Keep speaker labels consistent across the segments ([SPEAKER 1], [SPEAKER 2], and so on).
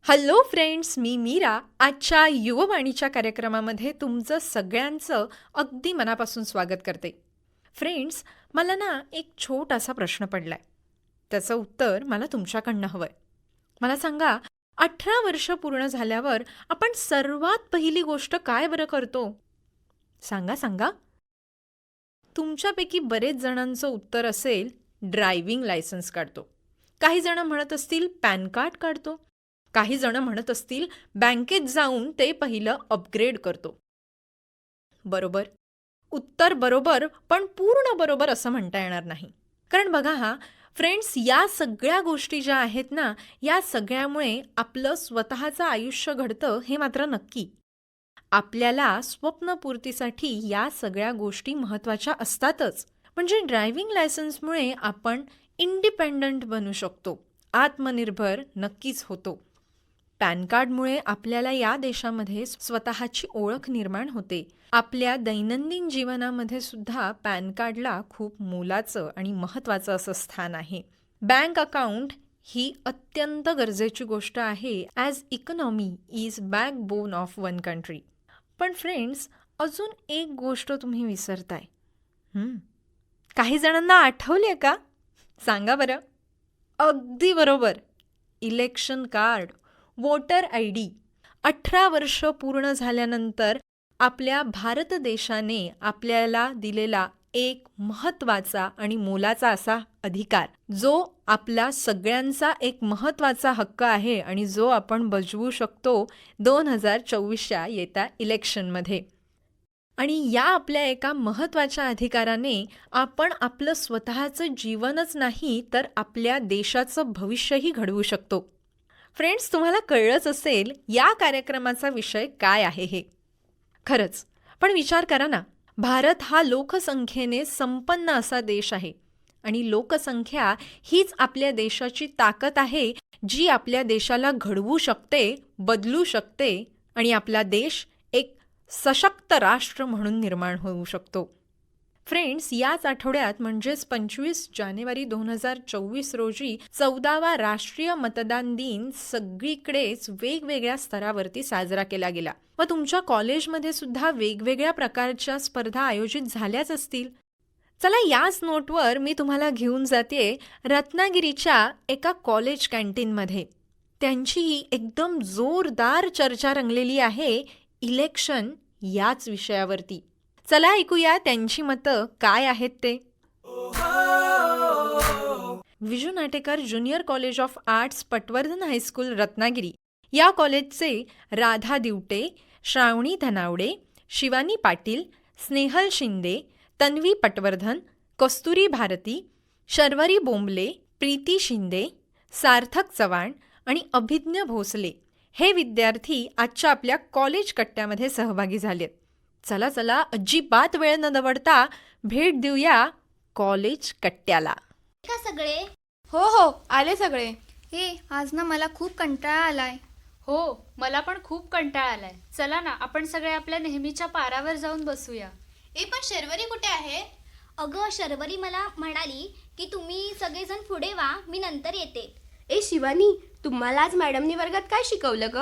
[SPEAKER 1] Hello friends, मी मीरा. आजच्या युववाणीच्या कार्यक्रमामध्ये तुमचं सगळ्यांचं अगदी मनापासून स्वागत करते. फ्रेंड्स, मला ना एक छोटासा प्रश्न पडलाय. त्याचं उत्तर मला तुमच्याकडनं हवंय. मला सांगा, 18 वर्ष पूर्ण झाल्यावर आपण सर्वात पहिली गोष्ट काय बरं करतो? सांगा सांगा. तुमच्यापैकी बरेच जणांचं उत्तर असेल ड्रायव्हिंग लायसन्स काढतो. काही जण म्हणत असतील पॅन कार्ड काढतो. काही जण म्हणत असतील बँकेत जाऊन ते पहिलं अपग्रेड करतो. बरोबर. उत्तर बरोबर, पण पूर्ण बरोबर असं म्हणता येणार नाही. कारण बघा फ्रेंड्स, या सगळ्या गोष्टी ज्या आहेत ना, या सगळ्यामुळे आपलं स्वतःचं आयुष्य घडतं हे मात्र नक्की. आपल्याला स्वप्नपूर्तीसाठी या सगळ्या गोष्टी महत्त्वाच्या असतातच. म्हणजे ड्रायव्हिंग लायसन्समुळे आपण इंडिपेंडंट बनू शकतो, आत्मनिर्भर नक्कीच होतो. पॅन कार्डमुळे आपल्याला या देशामध्ये स्वतःची ओळख निर्माण होते. आपल्या दैनंदिन जीवनामध्ये सुद्धा पॅन कार्डला खूप मोलाचं आणि महत्त्वाचं असं स्थान आहे. बँक अकाउंट ही अत्यंत गरजेची गोष्ट आहे, as economy is backbone of one country. पण फ्रेंड्स, अजून एक गोष्ट तुम्ही विसरताय. काही जणांना आठवली आहे का? सांगा बरं. अगदी बरोबर, इलेक्शन कार्ड, वोटर ID. 18 वर्ष पूर्ण झाल्यानंतर आपल्या भारत देशाने आपल्याला दिलेला एक महत्त्वाचा आणि मोलाचा असा अधिकार, जो आपला सगळ्यांचा एक महत्त्वाचा हक्क आहे आणि जो आपण बजावू शकतो 2024च्या येत्या इलेक्शनमध्ये. आणि या आपल्या एका महत्त्वाच्या अधिकाराने आपण आपलं स्वतःचं जीवनच नाही तर आपल्या देशाचं भविष्यही घडवू शकतो. फ्रेंड्स, तुम्हाला कळलंच असेल या कार्यक्रमाचा विषय काय आहे हे. खरंच, पण विचार करा ना, भारत हा लोकसंख्येने संपन्न असा देश आहे आणि लोकसंख्या हीच आपल्या देशाची ताकद आहे, जी आपल्या देशाला घडवू शकते, बदलू शकते आणि आपला देश एक सशक्त राष्ट्र म्हणून निर्माण होऊ शकतो. फ्रेंड्स, याच आठवड्यात म्हणजेच 25 जानेवारी 2024 रोजी 14वा राष्ट्रीय मतदान दिन सगळीकडेच वेगवेगळ्या स्तरावरती साजरा केला गेला. व तुमच्या कॉलेजमध्ये सुद्धा वेगवेगळ्या प्रकारच्या स्पर्धा आयोजित झाल्याच असतील. चला, याच नोटवर मी तुम्हाला घेऊन जाते रत्नागिरीच्या एका कॉलेज कॅन्टीनमध्ये. त्यांची एकदम जोरदार चर्चा रंगलेली आहे इलेक्शन याच विषयावरती. चला ऐकूया त्यांची मतं काय आहेत ते. Viju Natekar junior college of arts, Patwardhan high school, Ratnagiri या कॉलेजचे राधा दिवटे, श्रावणी धनावडे, शिवानी पाटील, स्नेहल शिंदे, तन्वी पटवर्धन, कस्तुरी भारती, शर्वरी बोंबले, प्रीती शिंदे, सार्थक चव्हाण आणि अभिज्ञ भोसले हे विद्यार्थी आजच्या आपल्या कॉलेज कट्ट्यामध्ये सहभागी झालेत. चला चला, अजिबात वेळ न दवडता भेट देऊया कॉलेज कट्ट्याला.
[SPEAKER 2] का सगळे?
[SPEAKER 3] हो, आले सगळे.
[SPEAKER 2] हे आज ना मला खूप कंटाळा आलाय.
[SPEAKER 4] हो, मला पण खूप कंटाळा आलाय. चला ना, आपण सगळे आपल्या नेहमीच्या पारावर जाऊन बसूया.
[SPEAKER 3] पण शर्वरी कुठे आहे?
[SPEAKER 2] अगं, शर्वरी मला म्हणाली की तुम्ही सगळेजण पुढे वा, मी नंतर येते.
[SPEAKER 5] शिवानी, तुम्हाला आज मॅडमनी वर्गात काय शिकवलं ग?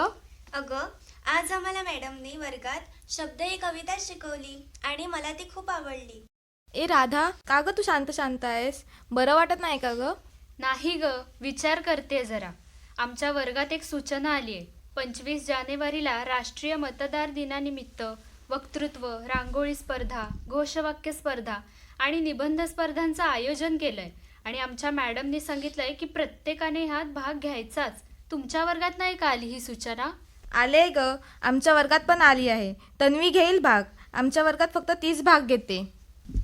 [SPEAKER 6] अगं, आज आम्हाला मॅडमनी वर्गात शब्द ही कविता शिकवली आणि मला ती खूप आवडली.
[SPEAKER 3] राधा, का ग तू शांत आहेस? बरं वाटत नाही का ग?
[SPEAKER 4] नाही ग, विचार करते जरा. आमच्या वर्गात एक सूचना आली आहे. 25 जानेवारीला राष्ट्रीय मतदार दिनानिमित्त वक्तृत्व, रांगोळी स्पर्धा, घोषवाक्य स्पर्धा आणि निबंध स्पर्धांचं आयोजन केलंय आणि आमच्या मॅडमनी सांगितलंय की प्रत्येकाने ह्यात भाग घ्यायचाच. तुमच्या वर्गात नाही का आली ही सूचना?
[SPEAKER 3] आले ग, आमच्या वर्गात पण आली आहे. तन्वी घेईल भाग. आमच्या वर्गात फक्त 30 भाग घेते.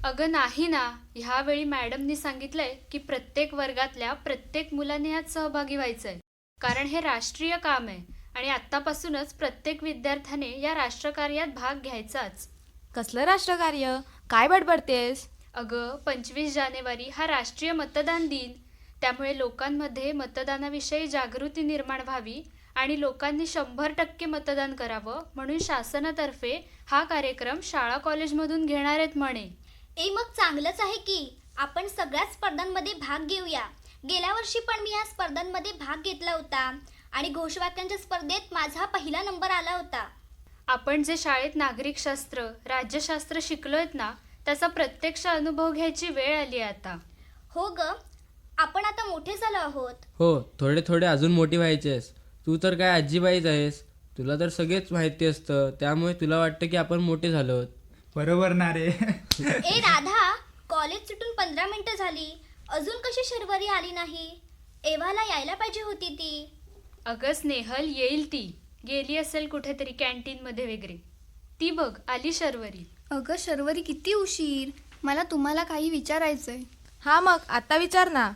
[SPEAKER 4] अगं नाही ना, ह्यावेळी मॅडमनी सांगितलंय की प्रत्येक वर्गातल्या प्रत्येक मुलाने ह्यात सहभागी व्हायचंय. कारण हे राष्ट्रीय काम आहे आणि आत्तापासूनच प्रत्येक विद्यार्थ्याने या राष्ट्रकार्यात भाग घ्यायचाच.
[SPEAKER 3] कसलं राष्ट्रकार्य? काय बडबडतेस?
[SPEAKER 4] अगं, 25 जानेवारी हा राष्ट्रीय मतदान दिन. त्यामुळे लोकांमध्ये मतदानाविषयी जागृती निर्माण व्हावी आणि लोकांनी 100% मतदान करावं म्हणून शासनातर्फे हा कार्यक्रम शाळा कॉलेजमधून घेणार आहेत म्हणे.
[SPEAKER 2] मग चांगलंच आहे की आपण सगळ्याच स्पर्धांमध्ये भाग घेऊया. गेल्या वर्षी पण मी या स्पर्धांमध्ये भाग घेतला होता आणि घोषवाक्यांच्या स्पर्धेत माझा पहिला नंबर आला होता.
[SPEAKER 4] आपण जे शाळेत नागरिकशास्त्र राज्यशास्त्र शिकलोयत ना, त्याचा प्रत्यक्ष अनुभव घ्यायची वेळ आली आहे आता.
[SPEAKER 2] हो ग, आपण आता मोठे झालो आहोत.
[SPEAKER 7] हो, थोडे थोडे अजून मोठी व्हायचेस. तू तर काय आजीबाईच आहेस. तुला तर सगळेच माहिती असतं, त्यामुळे तुला वाटतं की आपण मोठे झालो.
[SPEAKER 8] बरोबर ना रे.
[SPEAKER 2] ए राधा, कॉलेज सुटून 15 मिनिटं झाली, अजून कशी शर्वरी आली नाही? एव्हाला यायला पाहिजे होती ती.
[SPEAKER 4] अगं स्नेहल, येईल ती. गेली असेल कुठेतरी कॅन्टीनमध्ये वगैरे. ती बघ, आली शर्वरी.
[SPEAKER 9] अगं शर्वरी, किती उशीर. मला तुम्हाला काही विचारायचंय.
[SPEAKER 3] हां मग आता विचार ना.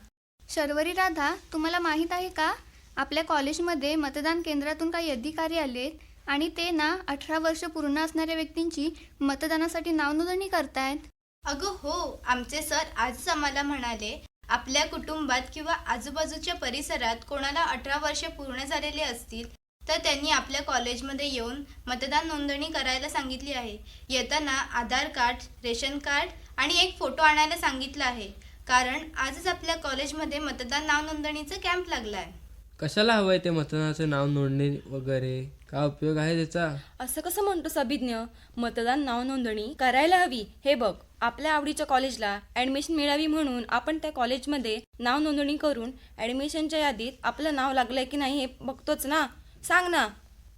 [SPEAKER 9] शर्वरी राधा, तुम्हाला माहीत आहे का, आपल्या कॉलेजमध्ये मतदान केंद्रातून काही अधिकारी आलेत आणि ते ना 18 वर्ष पूर्ण असणाऱ्या व्यक्तींची मतदानासाठी नावनोंदणी करतायत.
[SPEAKER 10] अगं हो, आमचे सर आजच आम्हाला म्हणाले, आपल्या कुटुंबात किंवा आजूबाजूच्या परिसरात कोणाला 18 वर्षे पूर्ण झालेले असतील तर त्यांनी आपल्या कॉलेजमध्ये येऊन मतदान नोंदणी करायला सांगितली आहे. येताना आधार कार्ड, रेशन कार्ड आणि एक फोटो आणायला सांगितलं आहे, कारण आजच आपल्या कॉलेजमध्ये मतदान नाव नोंदणीचा कॅम्प लागला आहे.
[SPEAKER 7] कशाला हवंय ते मतदानाचं नाव नोंदणी वगैरे? काय उपयोग आहे त्याचा?
[SPEAKER 11] असं कसं म्हणतोस अभिज्ञ? मतदान नाव नोंदणी करायला हवी. हे बघ, आपल्या आवडीच्या कॉलेजला ॲडमिशन मिळावी म्हणून आपण त्या कॉलेजमध्ये नाव नोंदणी करून ॲडमिशनच्या यादीत आपलं नाव लागलंय की नाही हे बघतोच ना. सांग ना.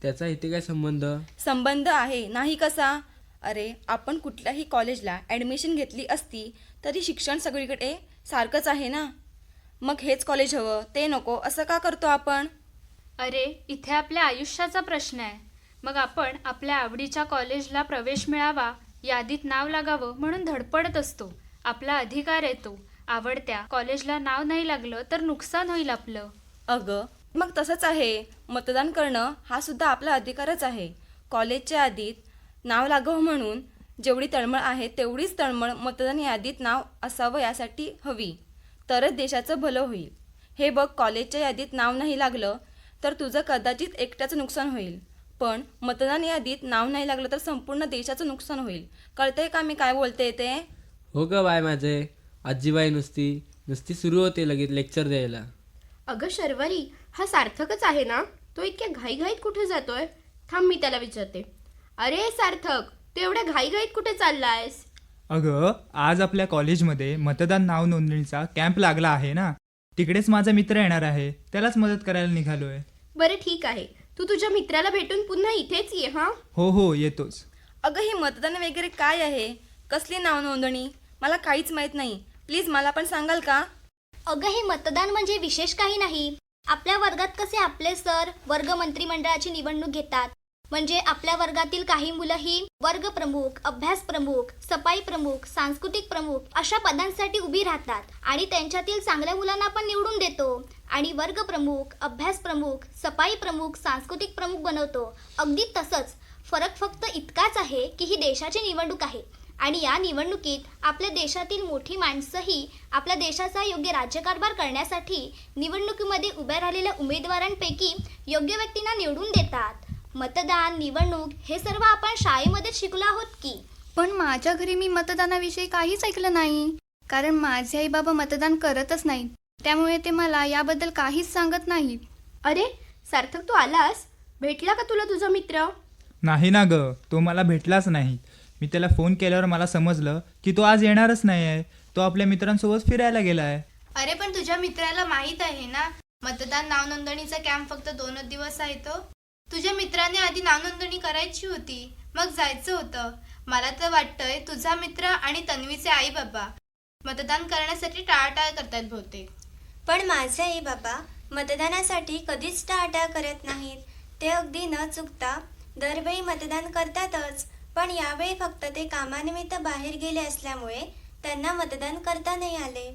[SPEAKER 7] त्याचा इथे काय संबंध?
[SPEAKER 11] संबंध आहे, नाही कसा? अरे, आपण कुठल्याही कॉलेजला ॲडमिशन घेतली असती तरी शिक्षण सगळीकडे सारखंच आहे ना. मग हेच कॉलेज हवं, ते नको, असं का करतो आपण?
[SPEAKER 4] अरे, इथे आपल्या आयुष्याचा प्रश्न आहे. मग आपण आपल्या आवडीच्या कॉलेजला प्रवेश मिळावा, यादीत नाव लागावं म्हणून धडपडत असतो. आपला अधिकार आहे तो. आवडत्या कॉलेजला नाव नाही लागलं तर नुकसान होईल आपलं.
[SPEAKER 11] अगं, मग तसंच आहे. मतदान करणं हा सुद्धा आपला अधिकारच आहे. कॉलेजच्या यादीत नाव लागावं म्हणून जेवढी तळमळ आहे तेवढीच तळमळ मतदान यादीत नाव असावं यासाठी हवी, तरच देशाचं भलं होईल. हे बघ, कॉलेजच्या यादीत नाव नाही लागलं तर तुझं कदाचित एकट्याचं नुकसान होईल, पण मतदान यादीत नाव नाही लागलं तर संपूर्ण देशाचं नुकसान होईल. कळतंय का मी काय बोलते ते?
[SPEAKER 7] हो ग बाय माझे. आजीबाई नुसती सुरू होते लगेच लेक्चर द्यायला.
[SPEAKER 5] अगं शर्वरी, हा सार्थकच आहे ना? तो इतक्या घाईघाईत कुठे जातोय? थांब, मी त्याला विचारते. अरे सार्थक, तू एवढ्या घाईघाईत कुठे चाललायस?
[SPEAKER 8] अगं, आज आपल्या कॉलेजमध्ये मतदान नाव नोंदणीचा कॅम्प लागला आहे ना, तिकडेच माझा मित्र येणार आहे, त्यालाच मदत करायला निघालोय.
[SPEAKER 5] बरं ठीक आहे, तू तुझ्या मित्राला भेटून पुन्हा इथेच ये. हां
[SPEAKER 8] हो येतोच.
[SPEAKER 11] अगं, हे मतदान वगैरे काय आहे? कसली नाव नोंदणी? मला काहीच माहीत नाही. प्लीज मला पण सांगाल का?
[SPEAKER 2] अगं, हे मतदान म्हणजे विशेष काही नाही. आपल्या वर्गात कसे आपले सर वर्ग मंत्रिमंडळाची निवडणूक घेतात, म्हणजे आपल्या वर्गातील काही मुलं ही वर्ग प्रमुख, अभ्यास प्रमुख, सफाई प्रमुख, सांस्कृतिक प्रमुख अशा पदांसाठी उभी राहतात आणि त्यांच्यातील चांगल्या मुलांना आपण निवडून देतो आणि वर्ग प्रमुख, अभ्यास प्रमुख, सफाई प्रमुख, सांस्कृतिक प्रमुख बनवतो. अगदी तसंच. फरक फक्त इतकाच आहे की ही देशाची निवडणूक आहे आणि या निवडणुकीत आपल्या देशातील मोठी माणसंही आपल्या देशाचा योग्य राज्यकारभार करण्यासाठी निवडणुकीमध्ये उभ्या राहिलेल्या उमेदवारांपैकी योग्य व्यक्तींना निवडून देतात. मतदान, निवडणूक हे सर्व आपण शाळेमध्ये शिकलो आहोत की.
[SPEAKER 9] पण माझ्या घरी मी मतदानाविषयी काहीच ऐकलं नाही, कारण माझे आई बाबा मतदान करतच नाहीत. त्यामुळे ते मला याबद्दल काहीच सांगत नाहीत.
[SPEAKER 5] अरे सार्थक, तू आलास? भेटला का तुला तुझा मित्र?
[SPEAKER 8] नाही ना ग, तो मला भेटलाच नाही. मी त्याला फोन केल्यावर मला समजलं की तो आज येणारच नाही आहे. तो आपल्या मित्रांसोबत फिरायला गेला आहे.
[SPEAKER 10] अरे पण तुझ्या मित्राला माहीत आहे ना, मतदान नाव नोंदणीचा कॅम्प फक्त 2 दिवस आहे तो. तुझ्या मित्राने आधी नाव नोंदणी करायची होती, मग जायचं होतं. मला तर वाटतंय तुझा मित्र आणि तन्वीचे आई बाबा मतदान करण्यासाठी टाळाटाळ करतात बहुतेक.
[SPEAKER 6] पण माझे आई बाबा मतदानासाठी कधीच टाळाटाळ करत नाहीत. ते अगदी न चुकता दरवेळी मतदान करतातच. पण यावेळी फक्त ते कामानिमित्त बाहेर गेले असल्यामुळे त्यांना मतदान करता नाही आले.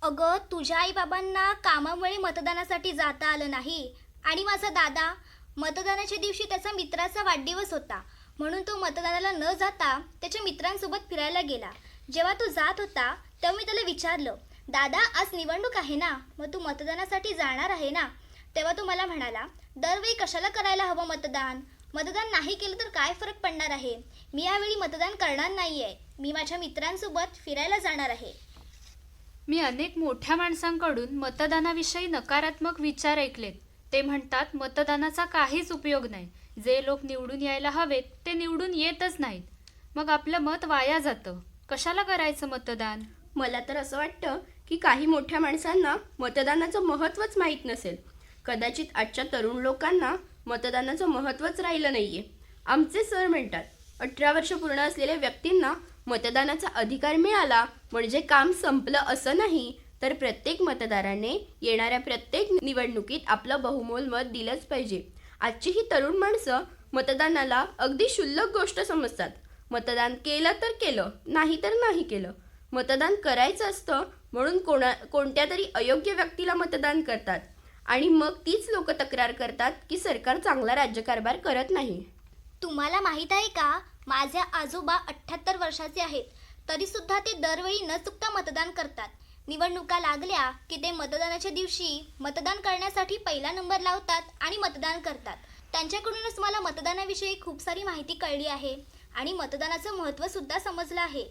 [SPEAKER 2] अगं, तुझ्या आईबाबांना कामामुळे मतदानासाठी जाता आलं नाही आणि माझा दादा मतदानाच्या दिवशी त्याचा मित्राचा वाढदिवस होता म्हणून तो मतदानाला न जाता त्याच्या मित्रांसोबत फिरायला गेला. जेव्हा तो जात होता तेव्हा मी त्याला विचारलं, दादा आज निवडणूक आहे ना, मग तू मतदानासाठी जाणार आहे ना? तेव्हा तो मला म्हणाला, दरवेळी कशाला करायला हवं मतदान? मतदान नाही केलं तर काय फरक पडणार आहे? मी यावेळी मतदान करणार नाही आहे. मी माझ्या मित्रांसोबत फिरायला जाणार आहे.
[SPEAKER 4] मी अनेक मोठ्या माणसांकडून मतदानाविषयी नकारात्मक विचार ऐकलेत. ते म्हणतात मतदानाचा काहीच उपयोग नाही, जे लोक निवडून यायला हवेत ते निवडून येतच नाहीत. मग आपलं मत वाया जातं. कशाला करायचं मतदान?
[SPEAKER 5] मला तर असं वाटतं की काही मोठ्या माणसांना मतदानाचं महत्त्वच माहीत नसेल. कदाचित आजच्या तरुण लोकांना मतदानाचं महत्त्वच राहिलं नाहीये. आमचे सर म्हणतात 18 वर्ष पूर्ण असलेल्या व्यक्तींना मतदानाचा अधिकार मिळाला म्हणजे काम संपलं असं नाही, तर प्रत्येक मतदाराने येणाऱ्या प्रत्येक निवडणुकीत आपलं बहुमोल मत दिलंच पाहिजे. आजची ही तरुण माणसं मतदानाला अगदी क्षुल्लक गोष्ट समजतात. मतदान केलं तर केलं, नाही तर नाही केलं. मतदान करायचं असतं म्हणून कोणत्या तरी अयोग्य व्यक्तीला मतदान करतात आणि मग तीच लोक तक्रार करतात की सरकार चांगला राज्यकारभार करत नाही.
[SPEAKER 2] तुम्हाला माहीत आहे का, माझे आजोबा 78 वर्षाचे आहेत, तरीसुद्धा ते दरवेळी न चुकता मतदान करतात. निवडणुका लागल्या की ते मतदानाच्या दिवशी मतदान करण्यासाठी पहिला नंबर लावतात आणि मतदान करतात. त्यांच्याकडूनच मला मतदानाविषयी खूप सारी माहिती कळली आहे आणि मतदानाचं महत्त्वसुद्धा समजलं आहे.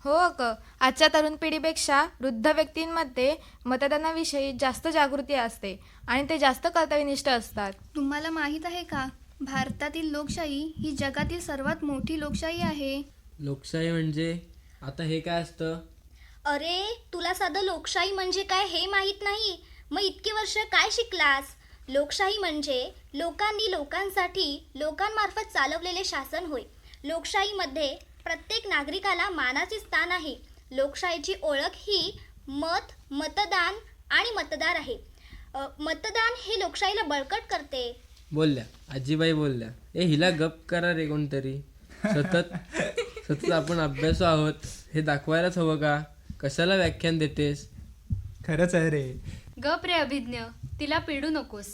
[SPEAKER 3] हो अगं, आजच्या तरुण पिढीपेक्षा वृद्ध व्यक्तींमध्ये मतदानाविषयी जास्त जागृती असते आणि ते जास्त कर्तव्यनिष्ठ असतात.
[SPEAKER 9] तुम्हाला माहीत आहे का, भारतातील लोकशाही ही जगातील सर्वात मोठी लोकशाही आहे.
[SPEAKER 7] लोकशाही म्हणजे आता हे काय असतं?
[SPEAKER 2] अरे, तुला साधं लोकशाही म्हणजे काय हे माहीत नाही? मग इतके वर्ष काय शिकलास? लोकशाही म्हणजे लोकांनी लोकांसाठी लोकांमार्फत चालवलेले शासन होय. लोकशाहीमध्ये प्रत्येक नागरिकाला मानाचे स्थान आहे. लोकशाहीची ओळख ही मत, मतदान आणि मतदार आहे. मतदान हे लोकशाहीला बळकट करते.
[SPEAKER 7] बोलल्या आजीबाई बोलल्या. हिला गप करा रे कोणतरी. सतत आपण अभ्यासू आहोत हे दाखवायलाच हवं का? कशाला व्याख्यान देतेस?
[SPEAKER 8] खरंच आहे रे.
[SPEAKER 4] गप रे अभिज्ञ, तिला पिडू नकोस.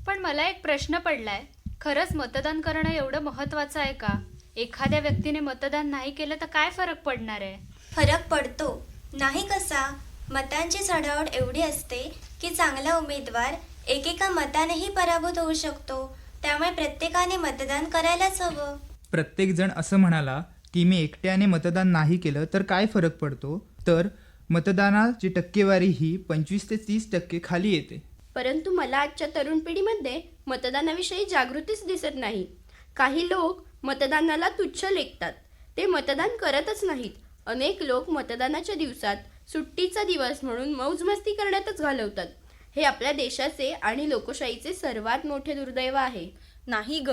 [SPEAKER 4] पण मला एक प्रश्न पडलाय, खरंच मतदान करणं एवढं महत्त्वाचं आहे का? एखाद्या व्यक्तीने मतदान नाही केलं तर काय फरक पडणार आहे?
[SPEAKER 6] फरक पडतो. नाही कसा? मतांची चढाओढ एवढी असते की चांगला उमेदवार एकेका मतानेही पराभूत होऊ शकतो. त्यामुळे प्रत्येकाने मतदान करायलाच हवं.
[SPEAKER 8] प्रत्येक जण असं म्हणाला की मी एकट्याने मतदान नाही केलं तर काय फरक पडतो, तर मतदानाची टक्केवारी ही 25 ते 30% खाली येते.
[SPEAKER 5] परंतु मला आजच्या तरुण पिढीमध्ये मतदानाविषयी जागृतीच दिसत नाही. काही लोक मतदानाला तुच्छ लेखतात. ते मतदान करतच नाहीत. अनेक लोक मतदानाच्या दिवसात सुट्टीचा दिवस म्हणून मौजमस्ती करण्यातच घालवतात. हे आपल्या देशाचे आणि लोकशाहीचे सर्वात मोठे दुर्दैव आहे.
[SPEAKER 11] नाही ग,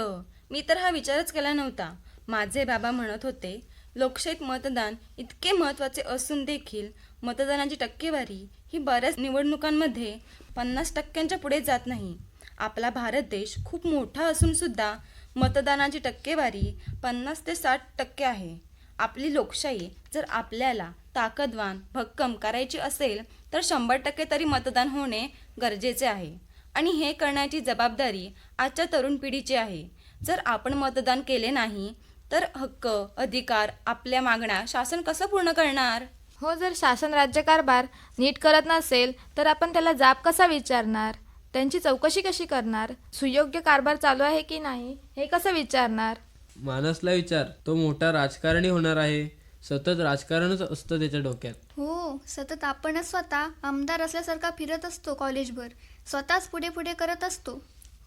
[SPEAKER 11] मी तर हा विचारच केला नव्हता. माझे बाबा म्हणत होते लोकशाहीत मतदान इतके महत्त्वाचे असून देखील मतदानाची टक्केवारी ही बऱ्याच निवडणुकांमध्ये 50% पुढे जात नाही. आपला भारत देश खूप मोठा असून सुद्धा मतदानाची टक्केवारी 50 ते 60% आहे. आपली लोकशाही जर आपल्याला ताकदवान भक्कम करायची असेल तर 100% तरी मतदान होणे गरजेचे आहे आणि हे करण्याची जबाबदारी आजच्या तरुण पिढीची आहे. जर आपण मतदान केले नाही तर हक्क, अधिकार, आपल्या मागण्या शासन कसं पूर्ण करणार?
[SPEAKER 3] हो, जर शासन राज्यकारभार नीट करत नसेल तर आपण त्याला जाब कसा विचारणार? त्यांची चौकशी कशी करणार? सुयोग्य कारभार चालू आहे की नाही हे कसं विचारणार?
[SPEAKER 7] मानसला विचार, तो मोठा राजकारणी होणार आहे. सतत राजकारणच असतं त्याच्या डोक्यात.
[SPEAKER 9] हो, सतत आपणच स्वतः आमदार असल्यासारखा फिरत असतो कॉलेजभर, स्वतःच पुढे पुढे करत असतो.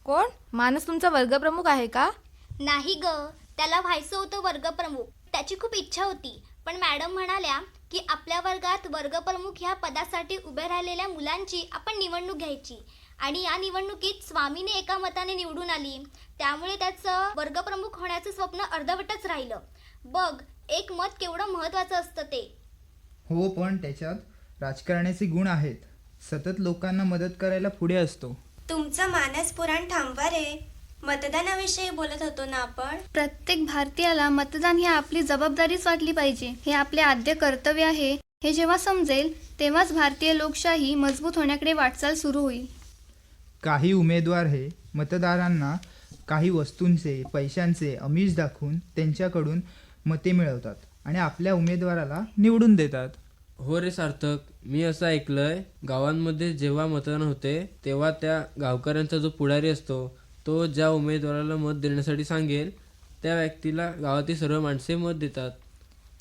[SPEAKER 3] कोण? मानस तुमचा वर्गप्रमुख आहे का?
[SPEAKER 2] नाही ग, त्याला व्हायचं होतं वर्गप्रमुख. त्याची खूप इच्छा होती, पण मॅडम म्हणाल्या की आपल्या वर्गात वर्गप्रमुख ह्या पदासाठी उभे राहिलेल्या मुलांची आपण निवडणूक घ्यायची आणि या निवडणुकीत स्वामीने एका मताने निवडून आली. त्यामुळे त्याचं वर्गप्रमुख होण्याचं स्वप्न अर्धवटच राहिलं. बघ, एक मत केवढं महत्त्वाचं असतं ते.
[SPEAKER 8] हो, पण त्याच्यात राजकारणाचे गुण आहेत. सतत लोकांना मदत करायला पुढे असतो.
[SPEAKER 6] तुमचं मानस पुराण थांबवा रे. मतदानाविषयी बोलत होतो ना आपण.
[SPEAKER 9] प्रत्येक भारतीयाला मतदान ही आपली जबाबदारीच वाटली पाहिजे, हे आपले आद्य कर्तव्य आहे. हे जेव्हा समजेल तेव्हाच भारतीय लोकशाही मजबूत होण्याकडे वाटचाल सुरू होईल.
[SPEAKER 8] काही उमेदवार हे मतदारांना काही वस्तूंचे, पैशांचे आमिष दाखवून त्यांच्याकडून मते मिळवतात आणि आपल्या उमेदवाराला निवडून देतात.
[SPEAKER 7] हो रे सार्थक, मी असं ऐकलंय गावांमध्ये जेव्हा मतदान होते तेव्हा त्या गावकऱ्यांचा जो पुढारी असतो तो ज्या उमेदवाराला मत देण्यासाठी सांगेल त्या व्यक्तीला गावातील सर्व माणसे मत देतात.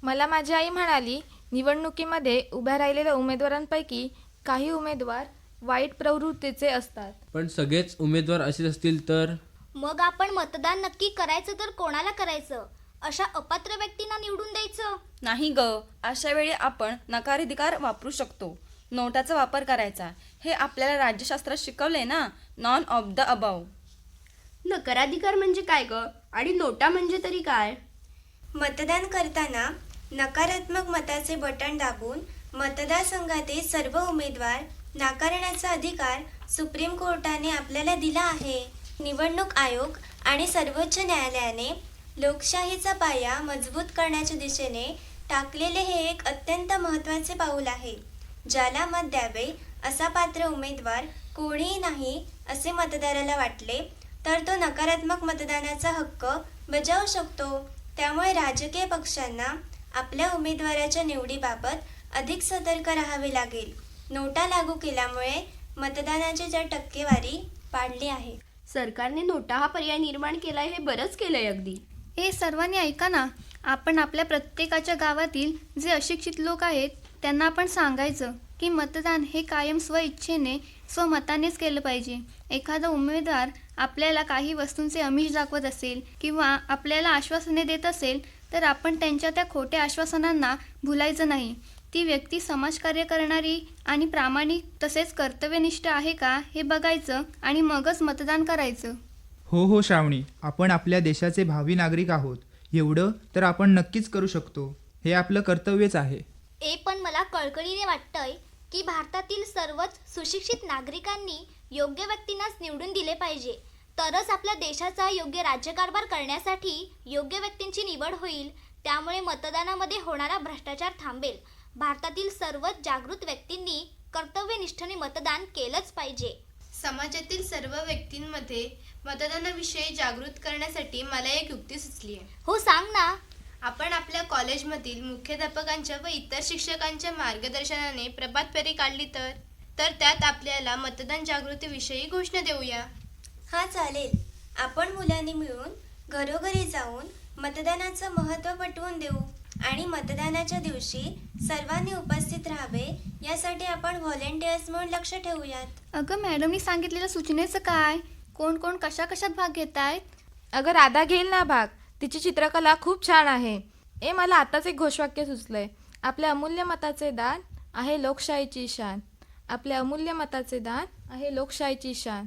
[SPEAKER 3] मला माझी आई म्हणाली निवडणुकीमध्ये उभ्या राहिलेल्या उमेदवारांपैकी काही उमेदवार वाईट प्रवृत्तीचे असतात.
[SPEAKER 7] पण सगळेच उमेदवार असेच असतील तर?
[SPEAKER 2] मग आपण मतदान नक्की करायचं तर कोणाला करायचं? अशा अपात्र व्यक्तींना निवडून द्यायचं?
[SPEAKER 11] नाही ग, अशा वेळी आपण नकाराधिकार वापरू शकतो. नोटाचा वापर करायचा. हे आपल्याला राज्यशास्त्रात शिकवले ना, नॉन ऑफ द अबाव.
[SPEAKER 5] नकाराधिकार म्हणजे काय ग? आणि नोटा म्हणजे तरी काय?
[SPEAKER 6] मतदान करताना नकारात्मक मताचे बटण दाबून मतदारसंघातील सर्व उमेदवार नाकारण्याचा अधिकार सुप्रीम कोर्टाने आपल्याला दिला आहे. निवडणूक आयोग आणि सर्वोच्च न्यायालयाने लोकशाहीचा पाया मजबूत करण्याच्या दिशेने टाकलेले हे एक अत्यंत महत्त्वाचे पाऊल आहे. ज्याला मत द्यावे असा पात्र उमेदवार कोणीही नाही असे मतदाराला वाटले तर तो नकारात्मक मतदानाचा हक्क बजावू शकतो. त्यामुळे राजकीय पक्षांना आपल्या उमेदवाराच्या निवडीबाबत अधिक सतर्क राहावे लागेल. नोटा लागू केल्यामुळे मतदानाची जर टक्केवारी वाढली आहे.
[SPEAKER 5] सरकारने नोटा हा पर्याय निर्माण केलाय हे बरंच केलंय अगदी.
[SPEAKER 9] हे सर्वांनी ऐका ना, आपण आपल्या प्रत्येकाच्या गावातील जे अशिक्षित लोक आहेत त्यांना आपण सांगायचं की मतदान हे कायम स्वइच्छेने स्वमतानेच केलं पाहिजे. एखादा उमेदवार आपल्याला काही वस्तूंचे आमिष दाखवत असेल किंवा आपल्याला आश्वासने देत असेल तर आपण त्यांच्या त्या खोट्या आश्वासनांना भुलायचं नाही. ती व्यक्ती समाजकार्य करणारी आणि प्रामाणिक तसेच कर्तव्यनिष्ठ आहे का हे बघायचं आणि मगच मतदान करायचं.
[SPEAKER 8] हो श्रावणी, आपण आपल्या देशाचे भावी नागरिक आहोत. एवढं तर आपण नक्कीच करू शकतो. हे आपलं कर्तव्यच आहे.
[SPEAKER 2] पण मला कळकळीने वाटतंय की भारतातील सर्वच सुशिक्षित नागरिकांनी योग्य व्यक्तींनाच निवडून दिले पाहिजे. तरच आपल्या देशाचा योग्य राज्यकारभार करण्यासाठी योग्य व्यक्तींची निवड होईल. त्यामुळे मतदानामध्ये होणारा भ्रष्टाचार थांबेल. भारतातील सर्वच जागृत व्यक्तींनी कर्तव्यनिष्ठेने मतदान केलंच पाहिजे.
[SPEAKER 10] समाजातील सर्व व्यक्तींमध्ये मतदानाविषयी जागृत करण्यासाठी मला एक युक्ती सुचली आहे.
[SPEAKER 2] हो, सांग ना.
[SPEAKER 10] आपण आपल्या कॉलेजमधील मुख्याध्यापकांच्या व इतर शिक्षकांच्या मार्गदर्शनाने प्रभात फेरी काढली तर त्यात आपल्याला मतदान जागृतीविषयी घोषणा देऊया.
[SPEAKER 6] हा चालेल. आपण मुलांनी मिळून घरोघरी जाऊन मतदानाचं महत्त्व पटवून देऊ आणि मतदानाच्या दिवशी सर्वांनी उपस्थित राहावे यासाठी आपण व्हॉलेंटियर्स म्हणून लक्ष ठेवूयात.
[SPEAKER 9] अगं, मॅडमनी सांगितलेल्या सूचनेचं काय? कोण कोण कशात भाग घेत आहेत?
[SPEAKER 3] अगं, राधा घेईल ना भाग. तिची चित्रकला खूप छान आहे. मला आताच एक घोषवाक्य सुचलंय. आपल्या अमूल्य मताचे दान आहे लोकशाहीची शान. आपल्या अमूल्य मताचे दान आहे लोकशाहीची शान.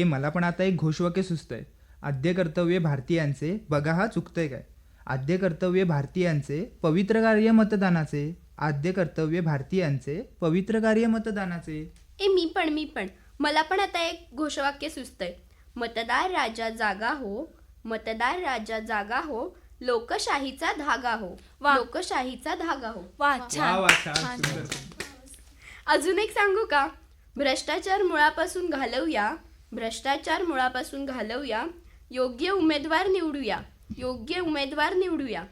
[SPEAKER 8] मला पण आता एक घोषवाक्य सुचतंय. आद्य कर्तव्य भारतीयांचे, बघा हा चुकतंय काय? आद्य कर्तव्य भारतीयांचे पवित्र कार्य मतदानाचे. आद्य कर्तव्य भारतीयांचे पवित्र कार्य मतदानाचे.
[SPEAKER 5] मी पण मला पण आता एक घोषवाक्य सुचतंय. मतदार राजा जागा हो, मतदार राजा जागा हो, लोकशाहीचा धागा हो, लोकशाहीचा धागा हो.
[SPEAKER 11] वा,
[SPEAKER 8] वा,
[SPEAKER 11] छान.
[SPEAKER 8] सुंदर.
[SPEAKER 5] अजून एक सांगू का? भ्रष्टाचार मुळापासून घालवूया, भ्रष्टाचार मुळापासून घालवूया, योग्य उमेदवार निवडूया, योग्य उमेदवार निवडूया.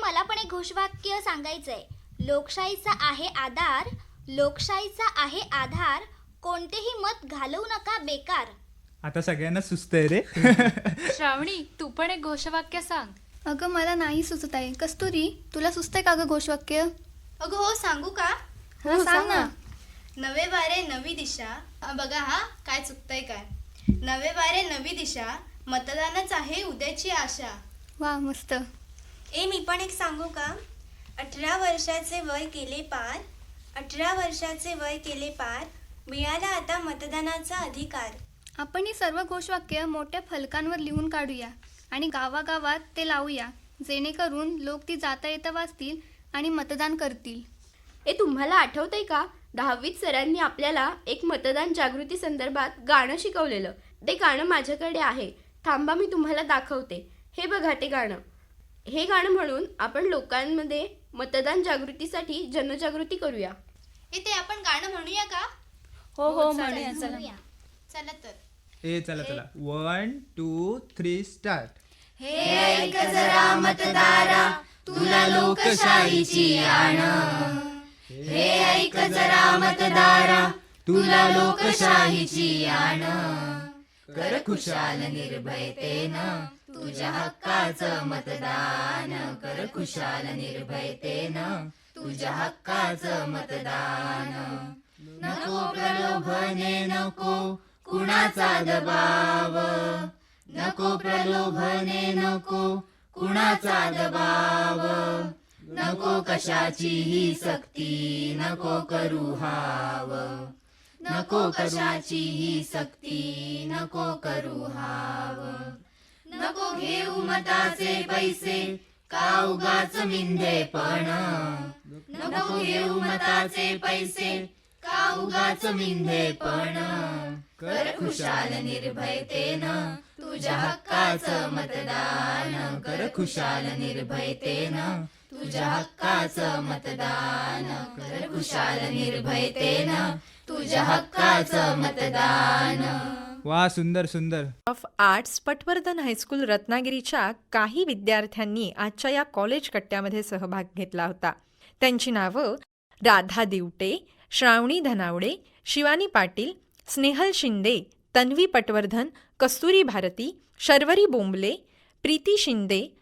[SPEAKER 2] मला पण एक घोषवाक्य सांगायचंय. लोकशाहीचा आहे आधार, लोकशाहीचा आहे आधार, कोणतेही मत घालवू नका बेकार.
[SPEAKER 8] आता सगळ्यांना सुचतंय रे.
[SPEAKER 4] श्रावणी, तू पण एक घोषवाक्य सांग.
[SPEAKER 9] अगं, मला नाही सुचत आहे. कस्तुरी, तुला सुचतंय का गं घोषवाक्य?
[SPEAKER 10] अगं हो, सांगू का?
[SPEAKER 9] हो, सांग ना.
[SPEAKER 10] नवे वारे नवी दिशा. बघा हा काय चुकतंय काय. नवे वारे नवी दिशा, मतदानच आहे उद्याची आशा.
[SPEAKER 9] वा, मस्त.
[SPEAKER 6] मी पण एक सांगू का? 18 वर्षाचे वय केले पार, 18 वर्षाचे वय केले पार, मिळाला आता मतदानाचा अधिकार.
[SPEAKER 9] आपण ही सर्व घोषवाक्य मोठ्या फलकांवर लिहून काढूया आणि गावागावात ते लावूया, जेणेकरून लोक ती जाता येता वाचतील आणि मतदान करतील.
[SPEAKER 5] तुम्हाला आठवतंय का? 10वीत सरांनी आपल्याला एक मतदान जागृती संदर्भात गाणं शिकवलेलं. ते गाणं माझ्याकडे आहे. थांबा, मी तुम्हाला दाखवते. हे बघा ते गाणं. हे गाणं म्हणून आपण लोकांमध्ये मतदान जागृतीसाठी जनजागृती करूया.
[SPEAKER 10] ते आपण गाणं म्हणूया का?
[SPEAKER 11] हो, म्हणूया.
[SPEAKER 10] चला तर.
[SPEAKER 8] चला 1 2 3 स्टार्ट.
[SPEAKER 11] हे ऐक जरा मतदारा, तुला लोकशाहीची आण. हे ऐक जरा मतदारा, तुला लोकशाहीची आण. कर खुशाल निर्भयतेनं तुझ्या हक्काचं मतदान. कर खुशाल निर्भयतेनं तुझ्या हक्काचं मतदान.
[SPEAKER 12] नको प्रलोभने नको कुणाचा दबाव, नको प्रलोभने नको कुणाचा दबाव, नको कशाचीही सक्ती नको करू हाव, नको कशाचीही सक्ती नको करू हाव, नको घेऊ मताचे पैसे का उगाच मिंधेपण, नको घेऊ मताचे पैसे का उगाच मिंधेपण, कर खुशाल निर्भयतेनं तुझ्या हक्काचं मतदान, कर खुशाल निर्भयतेनं तुझ्या हक्काचं मतदान, कर खुशाल निर्भयतेनं तुझ्या हक्काचं मतदान.
[SPEAKER 8] वा, सुंदर सुंदर.
[SPEAKER 1] ऑफ आर्ट्स पटवर्धन हायस्कूल रत्नागिरीच्या काही विद्यार्थ्यांनी आजच्या या कॉलेज कट्ट्यामध्ये सहभाग घेतला होता. त्यांची नावं राधा दिवटे, श्रावणी धनावडे, शिवानी पाटील, स्नेहल शिंदे, तन्वी पटवर्धन, कस्तुरी भारती, शर्वरी बोंबले, प्रीती शिंदे,